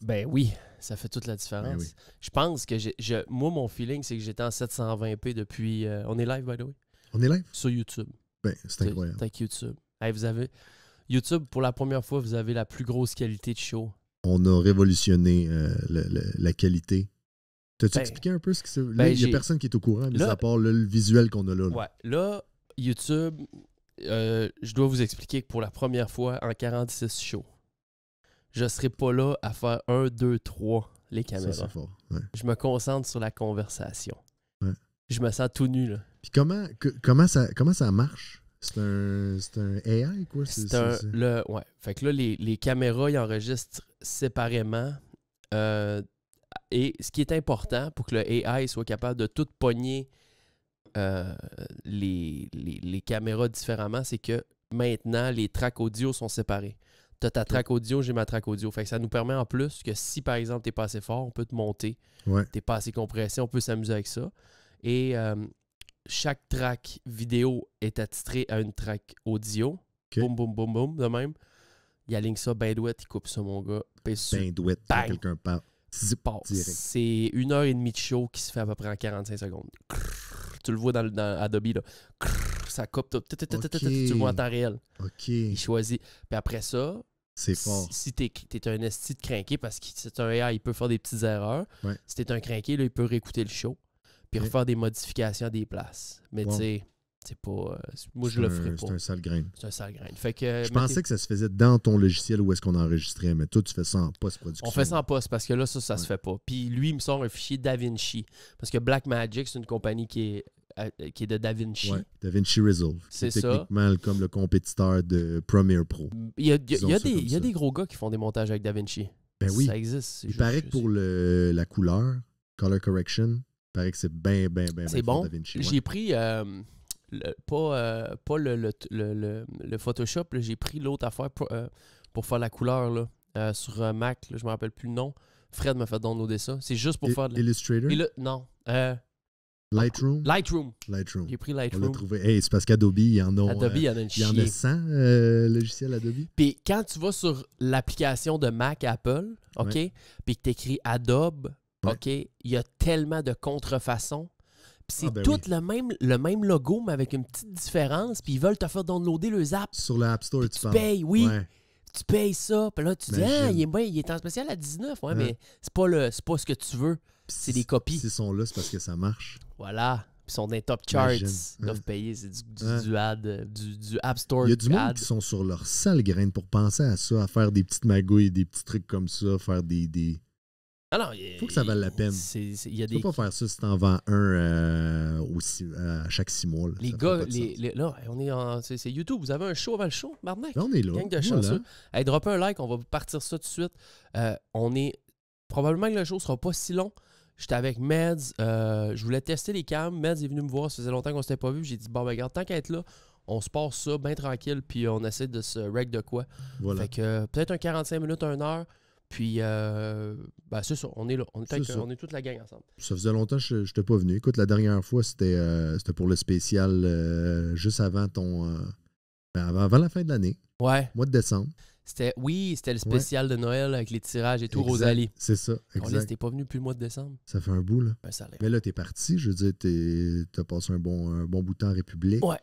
Ben oui, ça fait toute la différence. Ben oui. Je pense que moi, mon feeling, c'est que j'étais en 720p depuis... on est live, by the way? On est live? Sur YouTube. Ben, c'est incroyable. Avec YouTube. Hey, vous avez... YouTube, pour la première fois, vous avez la plus grosse qualité de show. On a révolutionné la qualité. T'as-tu expliqué un peu ce que c'est? Là, il n'y a personne qui est au courant, mais à part le visuel qu'on a là. Ouais. Là, YouTube, je dois vous expliquer que pour la première fois en 46 shows, je ne serai pas là à faire 1, 2, 3 les caméras. Ça, c'est fort. Ouais. Je me concentre sur la conversation. Ouais. Je me sens tout nu, là. Puis comment ça marche? C'est un AI, quoi? Ouais. Fait que là, les caméras, ils enregistrent séparément. Et ce qui est important pour que le AI soit capable de tout pogner les caméras différemment, c'est que maintenant, les tracks audio sont séparés. Tu as ta track audio, j'ai ma track audio. Fait que ça nous permet en plus que si, par exemple, tu n'es pas assez fort, on peut te monter. Ouais. Tu n'es pas assez compressé, on peut s'amuser avec ça. Et chaque track vidéo est attitré à une track audio. Okay. Boum, boum, boum, boum, de même. Il aligne ça, ben douette, il coupe ça, mon gars. Ben douette, quand quelqu'un parle. C'est 1h30 de show qui se fait à peu près en 45 secondes. Tu le vois dans Adobe, là. Ça coupe, tu le vois en temps réel. OK. Il choisit. Puis après ça, c'est fort. Si t'es un esti de crinqué, parce que c'est un AI, il peut faire des petites erreurs. Ouais. Si t'es un crinqué, là, il peut réécouter le show puis refaire des modifications à des places. Mais tu sais, c'est pas... moi, je le ferais pas. C'est un sale grain. C'est un sale grain. Fait que, je pensais que ça se faisait dans ton logiciel où est-ce qu'on enregistrait, mais toi, tu fais ça en post-production. On fait ça en post parce que là, ça se fait pas. Puis lui, il me sort un fichier DaVinci. Parce que Blackmagic, c'est une compagnie qui est de DaVinci. Ouais, DaVinci Resolve. C'est techniquement comme le compétiteur de Premiere Pro. Il y a des gros gars qui font des montages avec DaVinci. Ben oui. Ça existe. Il paraît que pour la couleur, color correction, il paraît que c'est bien c'est bon. DaVinci. J'ai pris... pas le Photoshop, j'ai pris l'autre affaire pour faire la couleur là, sur Mac, là, je me rappelle plus le nom. Fred m'a fait downloader ça. C'est juste pour faire... Illustrator? Non. Lightroom? Lightroom. J'ai pris Lightroom. On l'a trouvé. Hey, c'est parce qu'Adobe, il y en a... Adobe, il y en a une chier. Il y en a 100 logiciels Adobe. Puis quand tu vas sur l'application de Mac Apple, OK, puis que tu écris Adobe, OK, il y a tellement de contrefaçons. Puis c'est tout le même logo, mais avec une petite différence. Puis ils veulent te faire downloader le app. Sur l'App Store, tu payes, oui. Ouais. Tu payes ça. Puis là, tu dis, il est en spécial à 19. Ouais, mais c'est pas ce que tu veux. C'est des copies. S'ils sont là, c'est parce que ça marche. Voilà. Puis ils sont dans les top charts. Ils doivent payer. C'est du App Store. Il y a du monde qui sont sur leur sale graine pour penser à ça, à faire des petites magouilles, des petits trucs comme ça, faire des... Alors, faut que ça vaille la peine. Tu peux pas faire ça si t'en vends un à chaque 6 mois. Là. Les gars, là, on est c'est YouTube. Vous avez un show avant le show, Marnac? Là, on est là. Gang de chanceux. Hey, droppez un like, on va partir ça tout de suite. Probablement que le show sera pas si long. J'étais avec Meds. Je voulais tester les cams. Meds est venu me voir. Ça faisait longtemps qu'on s'était pas vu. J'ai dit, bon, ben, regarde, tant qu'à être là, on se passe ça bien tranquille, puis on essaie de se reg de quoi. Voilà. Fait que peut-être un 45 minutes, 1 heure. Puis, c'est ça, on est là. On est toute la gang ensemble. Ça faisait longtemps que je n'étais pas venu. Écoute, la dernière fois, c'était pour le spécial juste avant avant la fin de l'année. Ouais. Mois de décembre. C'était le spécial de Noël avec les tirages et tout, Rosalie. C'est ça, exact. T'es pas venu depuis le mois de décembre. Ça fait un bout, là. Ben, ça mais là, t'es parti. Je veux dire, t'as passé un bon bout de temps en République. Ouais.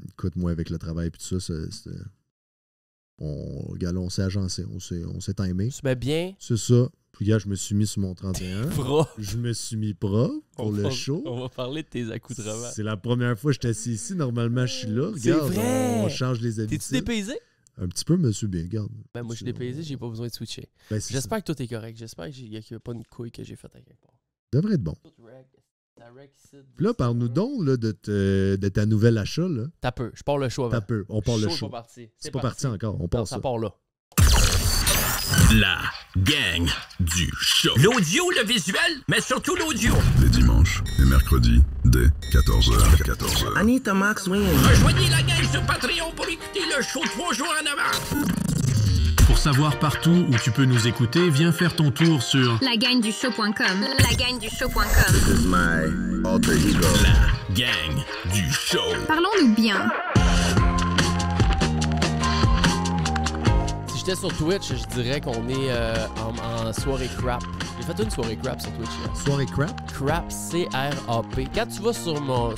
Écoute, moi, avec le travail et tout ça, c'était... On s'est agencé, on s'est timé. Tu mets bien. C'est ça. Puis, gars, je me suis mis sur mon 31. Je me suis mis propre pour le show. On va parler de tes accoutrements. C'est la première fois que je suis assis ici. Normalement, je suis là. Regarde, c'est vrai. On change les habitudes. T'es-tu dépaysé? Un petit peu, monsieur, bien, regarde. Ben, moi, je suis dépaysé, j'ai pas besoin de switcher. Ben, j'espère que tout est correct. J'espère qu'il n'y a pas une couille que j'ai faite à quelque part. Devrait être bon. Puis là, parle-nous donc là, de ta nouvelle achat. Là. T'as peu. Je pars le show avant. T'as peu. On part le show. C'est pas parti encore. On part ça part là. La gang du show. L'audio, le visuel, mais surtout l'audio. Les dimanches et mercredis, dès 14h. Anita Max Win. Rejoignez la gang sur Patreon pour écouter le show 3 jours en avant. Pour savoir partout où tu peux nous écouter, viens faire ton tour sur lagagnedushow.com. Lagagnedushow.com. This is my alter ego. La gang du show. Parlons-nous bien. j'étais sur Twitch, je dirais qu'on est en soirée crap. J'ai fait une soirée crap sur Twitch hier. Soirée crap? Crap, C-R-A-P. Quand tu vas sur mon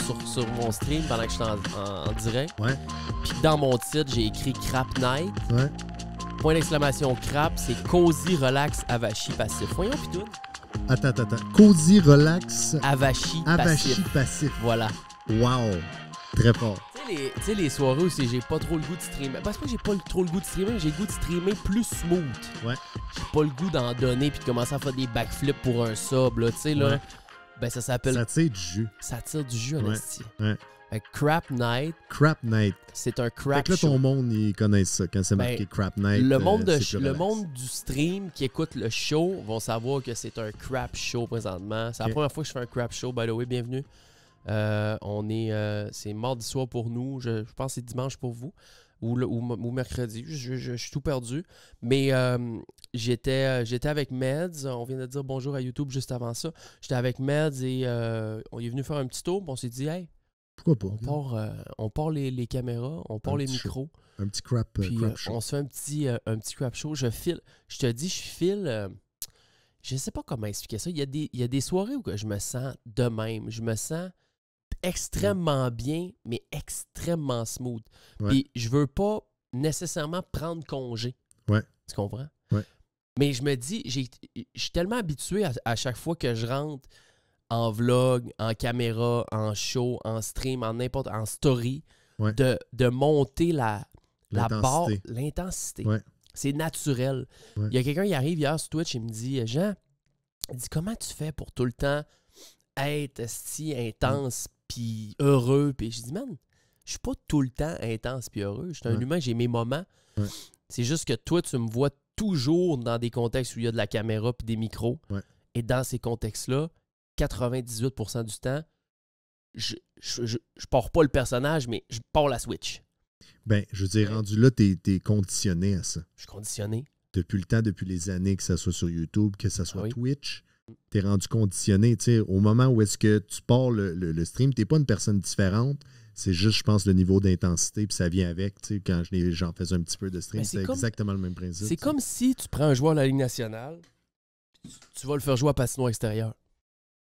stream pendant que je suis en direct, puis dans mon titre, j'ai écrit Crap Night. Ouais. Point d'exclamation crap, c'est Cozy, Relax, Avachi, Passif. Voyons, pis tout. Attends. Cozy, Relax, Avachi, Passif. Voilà. Wow. Très fort. Tu sais, les soirées où j'ai pas trop le goût de streamer. Parce que j'ai pas trop le goût de streamer, mais j'ai le goût de streamer plus smooth. Ouais. J'ai pas le goût d'en donner puis de commencer à faire des backflips pour un sub, là. Tu sais, là. Ben, ça s'appelle. Ça tire du jus. Ça tire du jus, en esti. Ouais. Crap Night. Crap Night. C'est un crap fait que là, show. ton monde, ils connaissent ça. Quand c'est marqué Crap Night, le monde du stream qui écoute le show vont savoir que c'est un crap show présentement. C'est la première fois que je fais un crap show. By the way, bienvenue. C'est mardi soir pour nous. Je pense que c'est dimanche pour vous. Ou mercredi. Je suis tout perdu. Mais j'étais avec Meds. On vient de dire bonjour à YouTube juste avant ça. J'étais avec Meds et on est venu faire un petit tour. On s'est dit, hey, pourquoi pas? On part les caméras, on part les micros. Un petit crap show. On se fait un petit crap show. Je te dis, je file. Je ne sais pas comment expliquer ça. Il y a des soirées où je me sens de même. Je me sens extrêmement bien, mais extrêmement smooth. Puis je veux pas nécessairement prendre congé. Ouais. Tu comprends? Ouais. Mais je me dis, je suis tellement habitué à chaque fois que je rentre en vlog, en caméra, en show, en stream, en story, de monter la barre, l'intensité. Ouais. C'est naturel. Il y a quelqu'un qui arrive hier sur Twitch et me dit, Jean, il dit, comment tu fais pour tout le temps être si intense puis heureux? Puis je dis, man, je suis pas tout le temps intense puis heureux. Je suis un humain, j'ai mes moments. Ouais. C'est juste que toi, tu me vois toujours dans des contextes où il y a de la caméra puis des micros. Ouais. Et dans ces contextes-là, 98% du temps, je pars pas le personnage, mais je pars la Switch. Ben, je veux dire, rendu là, t'es conditionné à ça. Je suis conditionné. Depuis les années, que ce soit sur YouTube, que ce soit Twitch, t'es rendu conditionné. T'sais, au moment où est-ce que tu pars le stream, t'es pas une personne différente. C'est juste, je pense, le niveau d'intensité, puis ça vient avec. Quand j'en faisais un petit peu de stream, c'est exactement le même principe. C'est comme si tu prends un joueur de la Ligue nationale, tu vas le faire jouer à patinoire extérieur.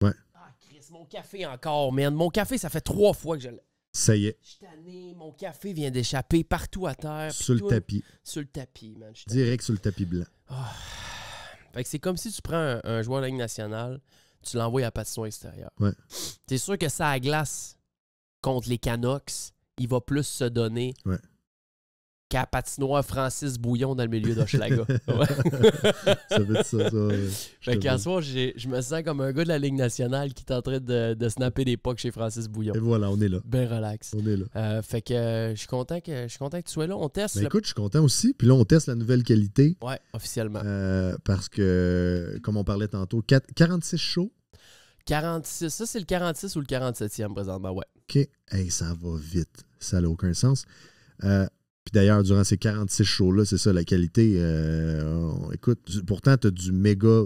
Ouais. Ah, Chris, mon café encore, man. Mon café, ça fait 3 fois que je l'ai. Ça y est. Je suis tanné, mon café vient d'échapper partout à terre. Sur le tapis. Sur le tapis, man. Direct sur le tapis blanc. Oh. Fait que c'est comme si tu prends un joueur de la Ligue nationale, tu l'envoies à patinoire extérieur. Ouais. C'est sûr que ça à glace contre les Canucks, il va plus se donner qu'à patinoire Francis Bouillon dans le milieu d'Hochelaga. Ça veut dire ça. Fait qu'à soir, je me sens comme un gars de la Ligue nationale qui est en train de snapper des pucks chez Francis Bouillon. Et voilà, on est là. Ben relax. On est là. Fait que je suis content que tu sois là. On teste. Ben écoute, je suis content aussi. Puis là, on teste la nouvelle qualité. Ouais, officiellement. Parce que, comme on parlait tantôt, 46 shows. 46. Ça, c'est le 46 ou le 47e présentement, ouais. OK. Hey, ça va vite. Ça n'a aucun sens. Puis d'ailleurs, durant ces 46 shows-là, c'est ça, la qualité. Écoute, pourtant, tu as du méga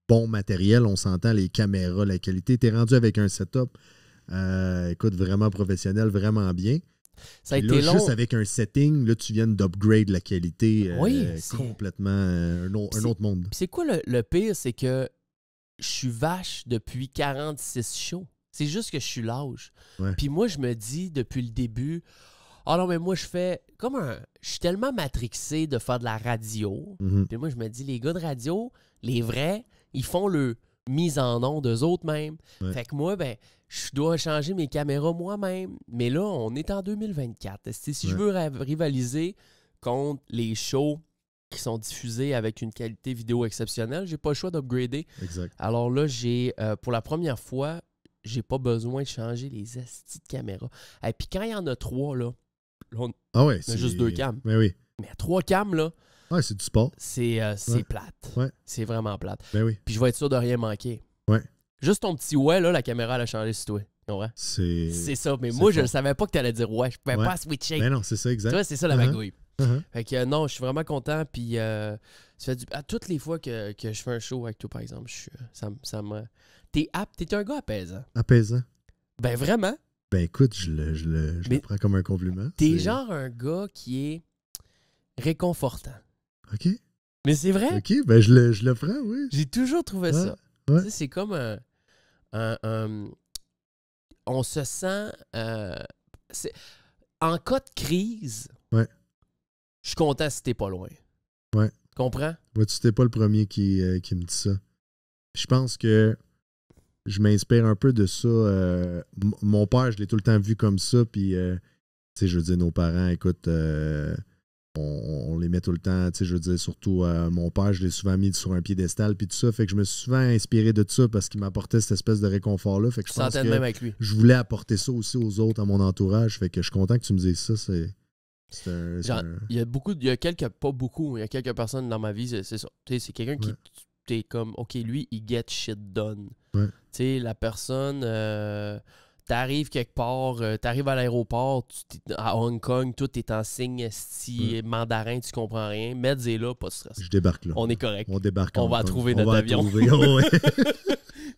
bon matériel. On s'entend, les caméras, la qualité. Tu es rendu avec un setup, écoute, vraiment professionnel, vraiment bien. Ça a été là, long. Juste avec un setting, là, tu viens d'upgrade la qualité complètement un autre monde. C'est quoi le pire? C'est que je suis vache depuis 46 shows. C'est juste que je suis lâche. Ouais. Puis moi, je me dis depuis le début, ah non, mais moi, je fais comme je suis tellement matrixé de faire de la radio. Puis moi, je me dis, les gars de radio, les vrais, ils font le mise en onde d'eux autres mêmes. Ouais. Fait que moi, ben, je dois changer mes caméras moi-même. Mais là, on est en 2024. Si je veux rivaliser contre les shows qui sont diffusés avec une qualité vidéo exceptionnelle, j'ai pas le choix d'upgrader. Exact. Alors là, j'ai pour la première fois, j'ai pas besoin de changer les astis de caméra. Et puis quand il y en a 3, là on a juste 2 cams. Ben oui. Mais 3 cams, là, c'est du sport. C'est plate. Ouais. C'est vraiment plate. Ben oui. Puis je vais être sûr de rien manquer. Ouais. Juste ton petit là, la caméra, elle a changé sur toi. Ouais. C'est ça. Mais moi, je ne savais pas que tu allais dire je pouvais pas switcher. Ben non, c'est ça, exact. Tu vois, c'est ça la magouille. Fait que non, je suis vraiment content. Puis à toutes les fois que je fais un show avec toi, par exemple, ça me. T'es un gars apaisant. Apaisant. Ben vraiment. Ben écoute, je le prends comme un compliment. T'es genre un gars qui est réconfortant. OK. Mais c'est vrai. OK, ben je le prends, oui. J'ai toujours trouvé ça. Ouais. Tu sais, c'est comme on se sent... en cas de crise, ouais. Je suis content si t'es pas loin. Ouais. Tu comprends? Vois-tu, t'es pas le premier qui me dit ça. Je pense que je m'inspire un peu de ça. Mon père, je l'ai tout le temps vu comme ça, puis, tu sais, je veux dire, nos parents, écoute... On les met tout le temps, tu sais, je veux dire, surtout mon père, je l'ai souvent mis sur un piédestal, puis tout ça, fait que je me suis souvent inspiré de ça parce qu'il m'apportait cette espèce de réconfort-là, fait que je pense que même avec lui. Je voulais apporter ça aussi aux autres, à mon entourage, fait que je suis content que tu me dises ça, il y a quelques personnes dans ma vie, c'est ça, tu sais, c'est quelqu'un qui, t'es comme, OK, lui, il get shit done. Ouais. Tu sais, la personne... T'arrives quelque part, t'arrives à l'aéroport, à Hong Kong, tout est en signe mandarin, tu comprends rien. Meds est là, pas de stress. Je débarque là. On est correct. On débarque. On va trouver notre avion.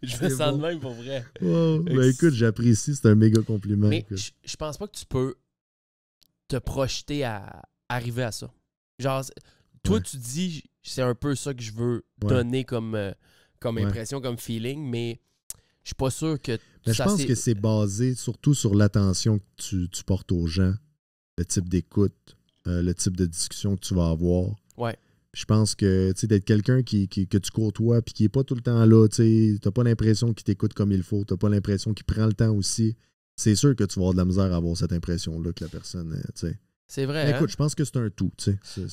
Je fais ça de même pour vrai. Wow. Ben écoute, j'apprécie, c'est un méga compliment. Mais je pense pas que tu peux te projeter à arriver à ça. Genre, toi, tu dis, c'est un peu ça que je veux donner comme impression, comme feeling, mais je suis pas sûr que... Mais je pense que c'est basé surtout sur l'attention que tu portes aux gens, le type d'écoute, le type de discussion que tu vas avoir. Ouais. Je pense que d'être quelqu'un que tu côtoies et qui n'est pas tout le temps là, tu n'as pas l'impression qu'il t'écoute comme il faut, tu n'as pas l'impression qu'il prend le temps aussi. C'est sûr que tu vas avoir de la misère à avoir cette impression-là que la personne... C'est vrai. Mais écoute, je pense que c'est un tout.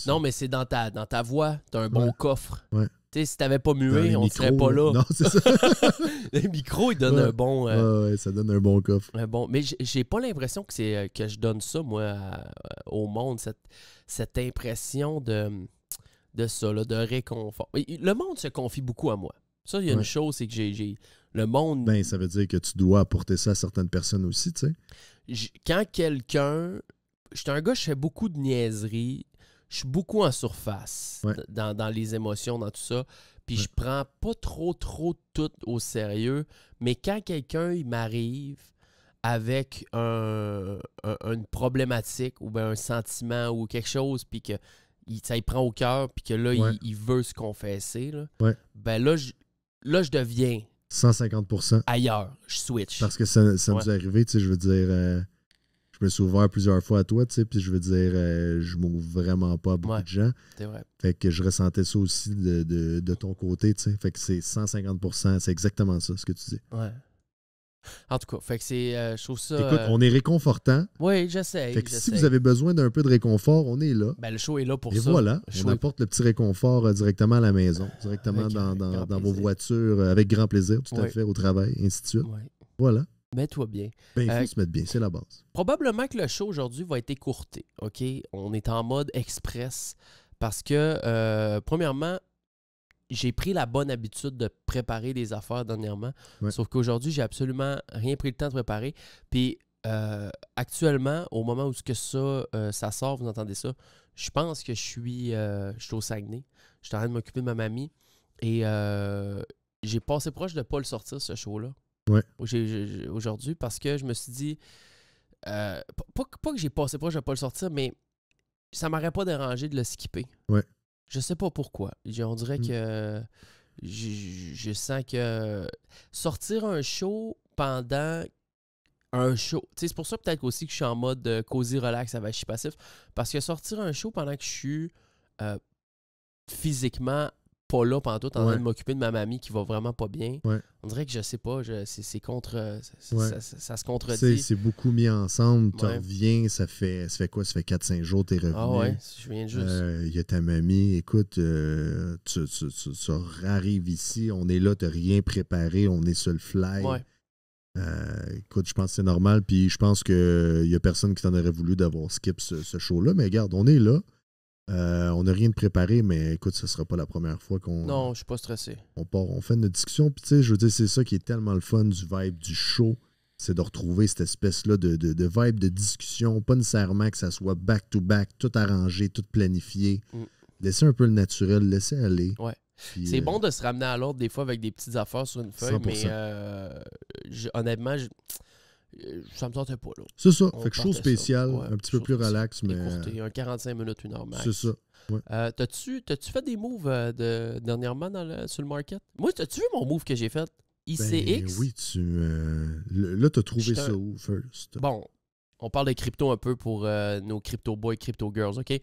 Non, mais c'est dans ta voix, tu as un bon coffre. Ouais. Tu sais, si t'avais pas mué, on serait pas là. Non, c'est ça. Les micros, ils donnent un bon... ouais, ça donne un bon coffre. Mais j'ai pas l'impression que je donne ça, moi, au monde, cette impression de ça, là, de réconfort. Le monde se confie beaucoup à moi. Ça, il y a une chose, c'est que j'ai... Le monde... Ben, ça veut dire que tu dois apporter ça à certaines personnes aussi, tu sais. Quand quelqu'un... J'étais un gars, je fais beaucoup de niaiseries. Je suis beaucoup en surface dans les émotions, dans tout ça. Puis je prends pas trop tout au sérieux. Mais quand quelqu'un il m'arrive avec une problématique ou bien un sentiment ou quelque chose, puis que ça y prend au cœur, puis que là, il veut se confesser, là, ben là, je deviens 150% ailleurs. Je switch. Parce que ça nous est arrivé, tu sais, je veux dire... Je me suis ouvert plusieurs fois à toi, tu sais, puis je veux dire, je m'ouvre vraiment pas à beaucoup de gens. C'est vrai. Fait que je ressentais ça aussi de ton côté, tu sais. Fait que c'est 150%, c'est exactement ça, ce que tu dis. Ouais. En tout cas, fait que c'est, je trouve ça... Écoute, on est réconfortant. Oui, j'essaie. Fait que si vous avez besoin d'un peu de réconfort, on est là. Ben, le show est là pour ça. Et voilà, on apporte le petit réconfort directement à la maison, directement dans vos voitures, avec grand plaisir, tout à fait, au travail, ainsi de suite. Ouais. Voilà. Mets-toi bien. Ben, il faut se mettre bien, c'est la base. Probablement que le show aujourd'hui va être écourté, OK? On est en mode express parce que, premièrement, j'ai pris la bonne habitude de préparer des affaires dernièrement. Ouais. Sauf qu'aujourd'hui, j'ai absolument rien pris le temps de préparer. Puis, actuellement, au moment où ça sort, vous entendez ça, je pense que je suis au Saguenay. Je suis en train de m'occuper de ma mamie. Et j'ai passé proche de ne pas le sortir, ce show-là. Ouais. Aujourd'hui, parce que je me suis dit, pas que j'ai passé proche de ne pas le sortir, mais ça m'aurait pas dérangé de le skipper. Ouais. Je sais pas pourquoi. On dirait que je sens que sortir un show pendant un show, c'est pour ça peut-être aussi que je suis en mode cosy relax avec Chic Passif, parce que sortir un show pendant que je suis physiquement pas là pendant tout, en train de m'occuper de ma mamie qui va vraiment pas bien. Ouais. On dirait que je sais pas, c'est contre... Ça se contredit. C'est beaucoup mis ensemble, tu reviens, ça fait quoi? Ça fait 4-5 jours que t'es revenu. Ah ouais, je viens juste. Il y a ta mamie, écoute, tu arrives ici, on est là, t'as rien préparé, on est sur le fly. Ouais. Écoute, je pense que c'est normal, puis je pense qu'il y a personne qui t'en aurait voulu d'avoir skip ce show-là, mais regarde, on est là. On n'a rien de préparé, mais écoute, ce ne sera pas la première fois qu'on... Non, je suis pas stressé. On fait notre discussion. Puis tu sais, je veux dire, c'est ça qui est tellement le fun du vibe du show. C'est de retrouver cette espèce-là de vibe de discussion. Pas nécessairement que ça soit back-to-back, tout arrangé, tout planifié. Laisser un peu le naturel, laisser aller. Ouais. Puis, c'est bon de se ramener à l'ordre des fois avec des petites affaires sur une feuille, 100%. Mais honnêtement, Ça me tentait pas, là. C'est ça. On Fait que show partait ça. spécial, Ouais, un petit peu show plus spécial. relax, mais. Écourté, un 45 minutes, 1 heure max. C'est ça. Ouais. T'as-tu fait des moves dernièrement sur le market? Moi, t'as-tu vu mon move que j'ai fait? ICX? Ben oui, là, t'as trouvé J'étais ça où, first? Bon, on parle de crypto un peu pour nos crypto boys, crypto girls, OK?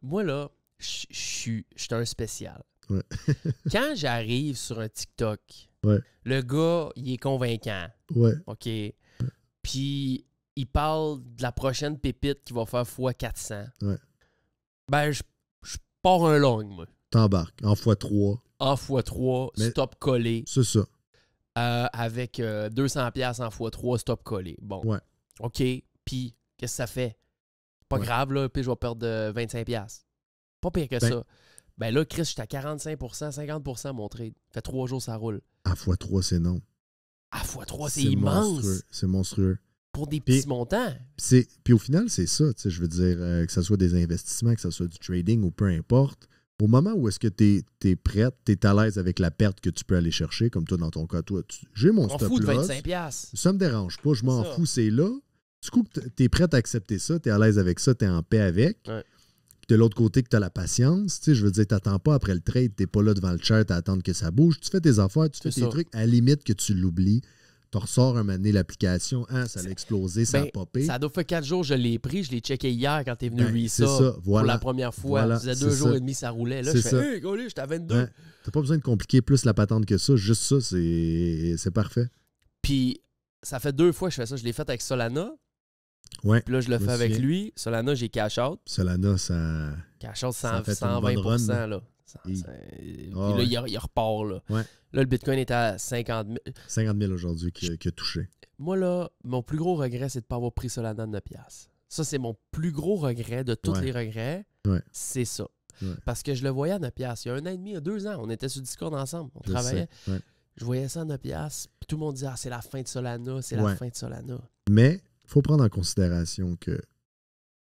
Moi, là, je suis un spécial. Ouais. Quand j'arrive sur un TikTok, Ouais. le gars, il est convaincant, Ouais. OK? Puis, il parle de la prochaine pépite qui va faire x400. Ouais. Ben, je pars un long, moi. T'embarques en x3. En x3, Mais- stop collé. C'est ça. Avec 200$ en x3, stop collé. Bon. Ouais. OK. Puis, qu'est-ce que ça fait? Pas Ouais. grave, là. Puis, je vais perdre 25$. Pas pire que Ben- ça. Ben là, Chris, j'étais à 45%, 50% mon trade. Fait 3 jours, ça roule. À x3, c'est non. À x3, c'est immense. Monstrueux. C'est monstrueux. Pour des Puis- petits montants. Puis au final, c'est ça. Je veux dire, que ce soit des investissements, que ce soit du trading ou peu importe. Au moment où est-ce que tu es prête, tu es à l'aise avec la perte que tu peux aller chercher, comme toi dans ton cas, toi, j'ai mon On stop fout de loss. 25$. Ça me dérange pas, je m'en C'est ça. fous, c'est là. Du coup, tu es prête à accepter ça, tu es à l'aise avec ça, tu es en paix avec. Ouais. Puis de l'autre côté, que tu as la patience. Je veux dire, tu n'attends pas après le trade, tu n'es pas là devant le chart à attendre que ça bouge. Tu fais tes affaires, tu fais C'est tes ça. trucs, à la limite que tu l'oublies. Tu ressors un moment donné l'application, ça a explosé, ça a popé. Ça doit faire 4 jours, je l'ai pris. Je l'ai checké hier quand t'es venu Ben, lui c'est ça. ça, Pour voilà. la première fois. Voilà, Ça faisait c'est 2 jours ça. et demi, ça roulait. Là, C'est je ça. fais, hey, golé, j'étais à 22. Ouais. T'as pas besoin de compliquer plus la patente que ça. Juste ça, c'est parfait. Puis, ça fait 2 fois que je fais ça. Je l'ai fait avec Solana. Ouais. Puis là, je le Je me fais avec souviens. lui. Solana, j'ai cash out. Solana, ça. Cash out Ça a fait une 120%. bonne run, là. Et- Puis Ah là, ouais. il repart. Là. Ouais. Là, le Bitcoin est à 50 000. 50 000 aujourd'hui qui a touché. Moi, là, mon plus gros regret, c'est de ne pas avoir pris Solana de 9$. Ça, c'est mon plus gros regret de tous Ouais. les regrets. Ouais. C'est ça. Ouais. Parce que je le voyais à 9$. Il y a 1 an et demi, il y a 2 ans, on était sur Discord ensemble. On Je travaillait. sais, ouais. Je voyais ça à 9$. Puis tout le monde disait, c'est la fin de Solana, c'est Ouais. la fin de Solana. Mais il faut prendre en considération que,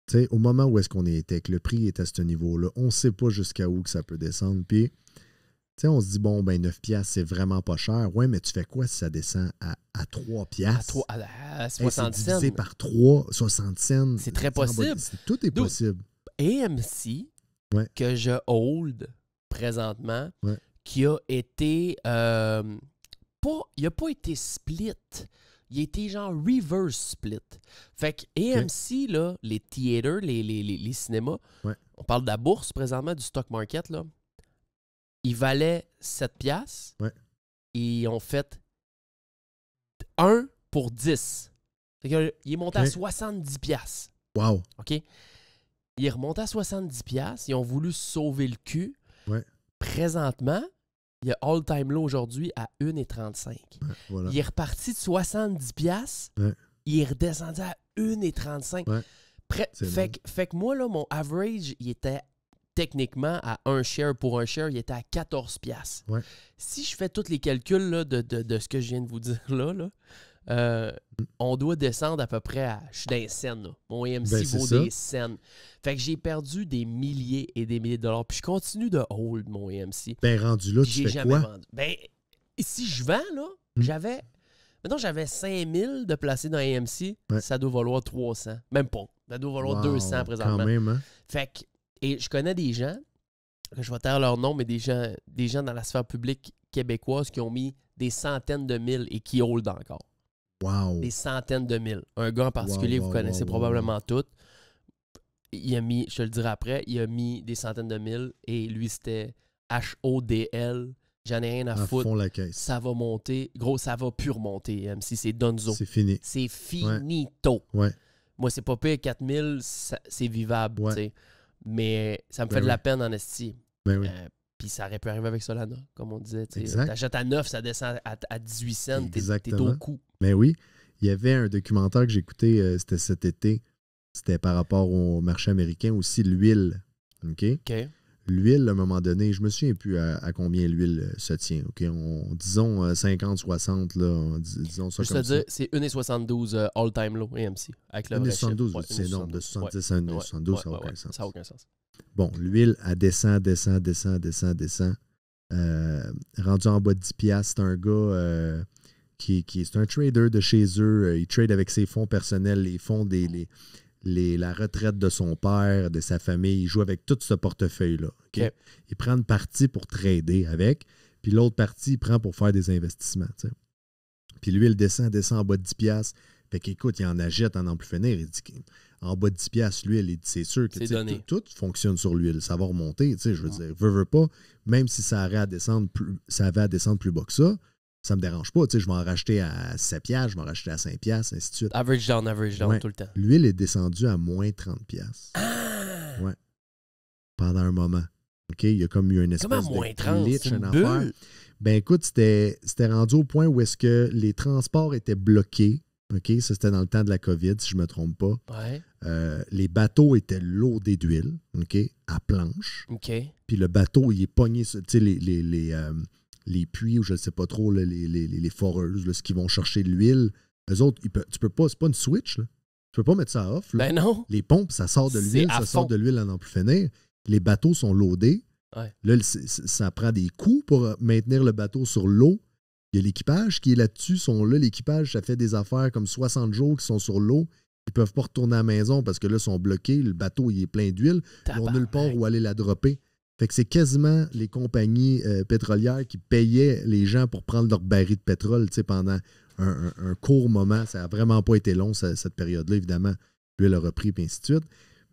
tu sais, au moment où est-ce qu'on était, que le prix est à ce niveau-là, on ne sait pas jusqu'à où que ça peut descendre. Puis, tu sais, on se dit, bon, ben 9$, c'est vraiment pas cher. Ouais, mais tu fais quoi si ça descend à 3$? À Hey, 60 c'est cents. divisé par 3, 60 cents. C'est très Tu sais, en bas, possible. Tout est Dude. possible. AMC, Ouais. que je hold présentement, Ouais. qui a été il a pas été split. Il a été genre reverse split. Fait que AMC, là, les theaters, les cinémas, Ouais. on parle de la bourse présentement, du stock market, là, ils valaient 7$. Ouais. Et ils ont fait 1 pour 10. Fait que, il est monté à Ok. 70$. Wow. OK? Il est remonté à 70$. Ils ont voulu sauver le cul. Ouais. Présentement, il y a all-time low aujourd'hui à 1,35$. Ouais, voilà. Il est reparti de 70$. Ouais. Il est redescendu à 1,35$. Ouais. C'est Fait que moi, là, mon average, il était techniquement à 1 share pour 1 share, il était à 14$. Ouais. Si je fais tous les calculs là, de ce que je viens de vous dire là, on doit descendre à peu près à... Je suis dans les cents, là. Mon AMC Ben, c'est vaut ça. des cents. Fait que j'ai perdu des milliers et des milliers de dollars. Puis je continue de hold mon AMC. Ben, rendu là, Puis tu j'ai fais jamais quoi? vendu. Ben, si je vends, là, j'avais... Maintenant, j'avais 5000 de placer dans AMC. Ouais. Ça doit valoir 300. Même pas. Ça doit valoir Wow, 200 présentement. Quand même, hein? Fait que... Et je connais des gens, que je vais taire leur nom, mais des gens dans la sphère publique québécoise qui ont mis des centaines de mille et qui hold encore. Wow. Des centaines de mille. Un gars en particulier, Wow, vous wow, connaissez wow, probablement tous. Il a mis, je te le dirai après, il a mis des centaines de mille et lui, c'était HODL. J'en ai rien à À foutre. fond la caisse. Ça va monter. Gros, ça va plus remonter, même si c'est Donzo. C'est fini. C'est finito. Ouais. Moi, c'est pas pire, 4000, c'est vivable, Ouais. tu sais. Mais ça me Ben fait de la oui. peine en esti. Ben oui. Puis ça aurait pu arriver avec Solana, comme on disait. Tu Exact. achètes à 9, ça descend à 18 cents, t'es Exactement. au cou. Ben oui. Il y avait un documentaire que j'ai écouté, c'était cet été. C'était par rapport au marché américain aussi, l'huile. OK? OK. L'huile, à un moment donné, je me souviens plus à combien l'huile se tient. OK? Disons 50, 60, là. Disons ça Juste comme te ça. dire, c'est 1,72 all-time low AMC. Avec le vrai shit. 1,72, Ouais, c'est énorme. De 70 à 1,72, Ouais, ça n'a aucun ouais, sens. ça n'a aucun sens. Bon, l'huile, elle descend. Rendu en bas de 10$. C'est un gars c'est un trader de chez eux. Il trade avec ses fonds personnels, les fonds la retraite de son père, de sa famille. Il joue avec tout ce portefeuille-là. Okay? Il prend une partie pour trader avec, puis l'autre partie, il prend pour faire des investissements. T'sais. Puis lui, il descend en bas de 10$. Fait qu'écoute, il en achète en plus finir. Il dit qu'en bas de 10$, l'huile, c'est sûr que tout fonctionne sur l'huile. Ça va remonter. Je veux dire, veux pas, même si ça avait à descendre plus bas que ça, ça me dérange pas. Je vais en racheter à 7$, je vais en racheter à 5$, ainsi de suite. Average down tout le temps. L'huile est descendue à moins 30$. Ouais. Pendant un moment. OK? Il y a comme eu une espèce de glitch, une affaire. Ben écoute, c'était rendu au point où est-ce que les transports étaient bloqués. OK? Ça, c'était dans le temps de la COVID, si je ne me trompe pas. Ouais. Les bateaux étaient loadés d'huile, OK? À planche. OK. Puis le bateau, il est pogné sur les puits ou je ne sais pas trop, là, les foreuses, là, ce qui vont chercher de l'huile. Eux autres, tu peux pas, c'est pas une switch. Là. Tu peux pas mettre ça off. Là. Ben non. Les pompes, ça sort de l'huile, ça sort de l'huile à n'en plus finir. Les bateaux sont loadés. Ouais. Là, ça prend des coups pour maintenir le bateau sur l'eau. Il y a l'équipage qui est là-dessus, sont là. L'équipage, ça fait des affaires comme 60 jours qui sont sur l'eau. Ils ne peuvent pas retourner à la maison parce que là, ils sont bloqués. Le bateau, il est plein d'huile. Ils n'ont nulle part où aller la dropper. Fait que c'est quasiment les compagnies pétrolières qui payaient les gens pour prendre leur baril de pétrole pendant un court moment. Ça n'a vraiment pas été long, cette période-là, évidemment. L'huile a repris, puis ainsi de suite.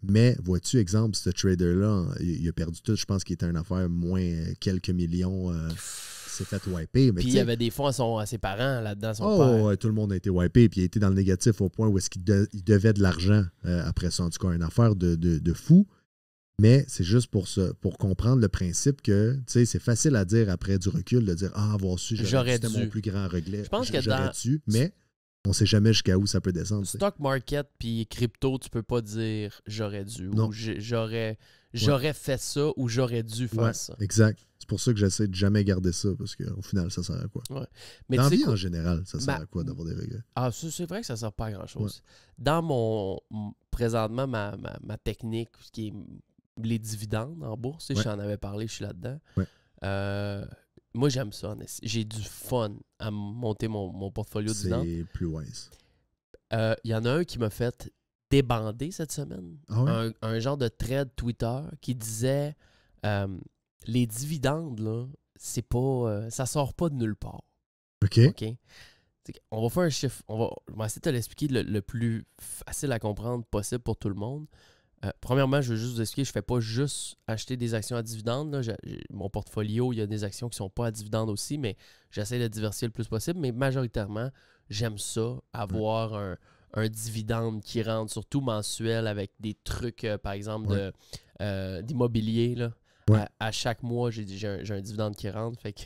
Mais vois-tu, exemple, ce trader-là, il a perdu tout. Je pense qu'il était une affaire moins quelques millions. S'est fait wiper. Puis il y avait des fonds à ses parents là-dedans, son père. Ouais, tout le monde a été wipé. Puis il a été dans le négatif au point où est-ce qu'il devait de l'argent après ça. En tout cas, une affaire de fou. Mais c'est juste pour comprendre le principe que, tu sais, c'est facile à dire après du recul, de dire « Ah, avoir su, c'était mon plus grand regret. » Je pense que j'aurais dû, mais on ne sait jamais jusqu'à où ça peut descendre. Stock market puis crypto, tu peux pas dire « j'aurais dû » ou « j'aurais fait ça » ou « j'aurais dû faire ça ». Exact. C'est pour ça que j'essaie de jamais garder ça, parce qu'au final, ça sert à quoi? Ouais. Mais dans la vie, en général, ça sert à quoi d'avoir des regrets? Ah, c'est vrai que ça sert pas à grand-chose. Ouais. Dans présentement, ma technique, ce qui est les dividendes en bourse, je t'en avais parlé, je suis là-dedans. Ouais. Moi, j'aime ça. J'ai du fun à monter mon portfolio de dividendes. C'est plus wise. Il y en a un qui m'a fait débander cette semaine. Ah ouais? Un genre de thread Twitter qui disait les dividendes, là, c'est pas. Ça sort pas de nulle part. OK. On va faire un chiffre. On va essayer de te l'expliquer le plus facile à comprendre possible pour tout le monde. Premièrement, je veux juste vous expliquer, je ne fais pas juste acheter des actions à dividendes. Là. Mon portfolio, il y a des actions qui ne sont pas à dividendes aussi, mais j'essaie de diversifier le plus possible. Mais majoritairement, j'aime ça, avoir un dividende qui rentre, surtout mensuel, avec des trucs, par exemple, d'immobilier. Là. Ouais. À chaque mois, j'ai un dividende qui rentre, fait que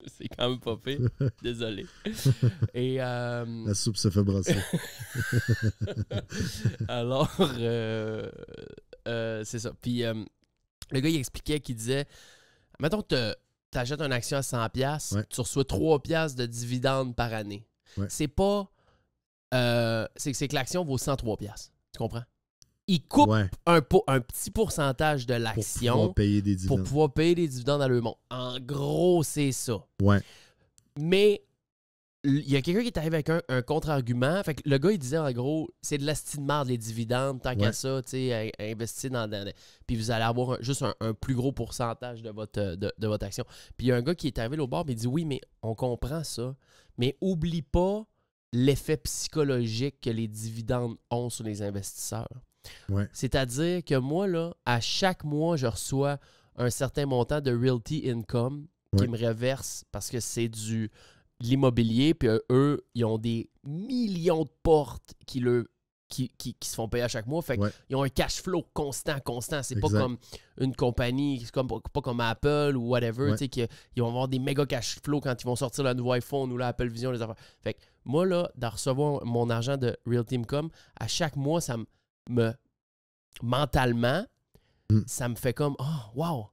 c'est quand même pas pire. Désolé. Et, la soupe se fait brasser. Alors, c'est ça. Puis, le gars, il expliquait qu'il disait, mettons que tu achètes une action à 100$, tu reçois 3$ de dividendes par année. Ouais. C'est pas... c'est que l'action vaut 103$. Tu comprends? Il coupe un petit pourcentage de l'action pour pouvoir payer des dividendes à leur monde. En gros, c'est ça. Ouais. Mais il y a quelqu'un qui est arrivé avec un contre-argument. Fait que le gars, il disait en gros, c'est de la style de marde, les dividendes, tant qu'à ça, tu sais, investir dans puis vous allez avoir juste un plus gros pourcentage de votre action. Puis il y a un gars qui est arrivé au bord, mais il dit oui, mais on comprend ça. Mais oublie pas l'effet psychologique que les dividendes ont sur les investisseurs. Ouais. C'est-à-dire que moi, là, à chaque mois, je reçois un certain montant de realty income qui me reverse parce que c'est de l'immobilier, puis eux, ils ont des millions de portes qui se font payer à chaque mois. Fait qu'ils ont un cash flow constant. C'est pas comme une compagnie, c'est pas comme Apple ou whatever, tu sais, qu'ils vont avoir des méga cash flow quand ils vont sortir le nouveau iPhone ou l'Apple Vision, les affaires. Fait que moi, là, de recevoir mon argent de realty income, à chaque mois, ça mentalement, ça me fait comme wow,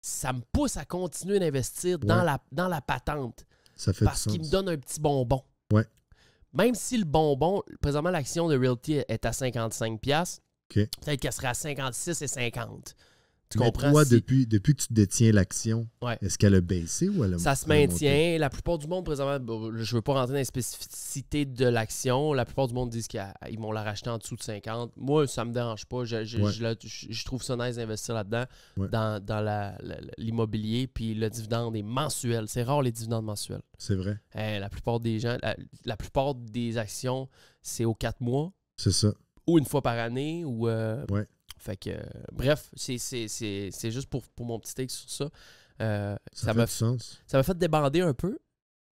ça me pousse à continuer d'investir dans la patente. Ça fait parce qu'il me donne un petit bonbon. Ouais. Même si le bonbon, présentement, l'action de Realty est à 55$, peut-être qu'elle serait à 56,50$. Tu Mais comprends? toi, depuis que tu détiens l'action, Ouais. est-ce qu'elle a baissé ou elle a Ça se maintient. La plupart du monde, présentement, je ne veux pas rentrer dans les spécificités de l'action. La plupart du monde disent qu'ils vont la racheter en dessous de 50. Moi, ça me dérange pas. Je trouve ça nice d'investir là-dedans, dans l'immobilier. Puis le dividende est mensuel. C'est rare les dividendes mensuels. C'est vrai. La plupart des gens, la plupart des actions, c'est aux 4 mois. C'est ça. Ou une fois par année. Ou, Ouais. Fait que, bref, c'est juste pour mon petit take sur ça. Ça fait du sens. Ça m'a fait débander un peu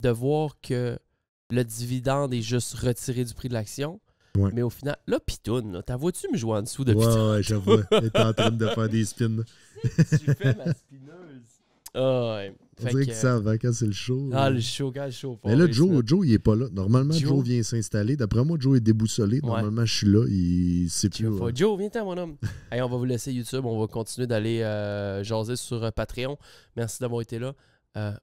de voir que le dividende est juste retiré du prix de l'action. Ouais. Mais au final, là, Pitoune, là, t'as vois-tu me jouer en dessous depuis Ouais, je vois. Elle est en train de faire des spins. Tu fais ma spineuse. Ah, ouais. On dirait qu'ils savent quand c'est le show. Ah, le show, quand le show. Mais là, Joe, il est pas là. Normalement, Joe vient s'installer. D'après moi, Joe est déboussolé. Normalement, je suis là. Il sait plus. Joe, viens-t'en, mon homme. Hey, on va vous laisser YouTube. On va continuer d'aller jaser sur Patreon. Merci d'avoir été là.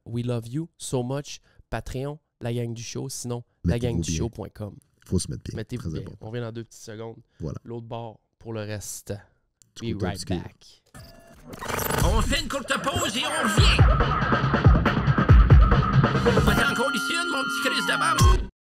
We love you so much. Patreon, la gang du show. Sinon, lagangdushow.com. Il faut se mettre bien. Mettez-vous bien. On revient dans 2 petites secondes. Voilà. L'autre bord pour le reste. Be right back. On fait une courte pause et on revient.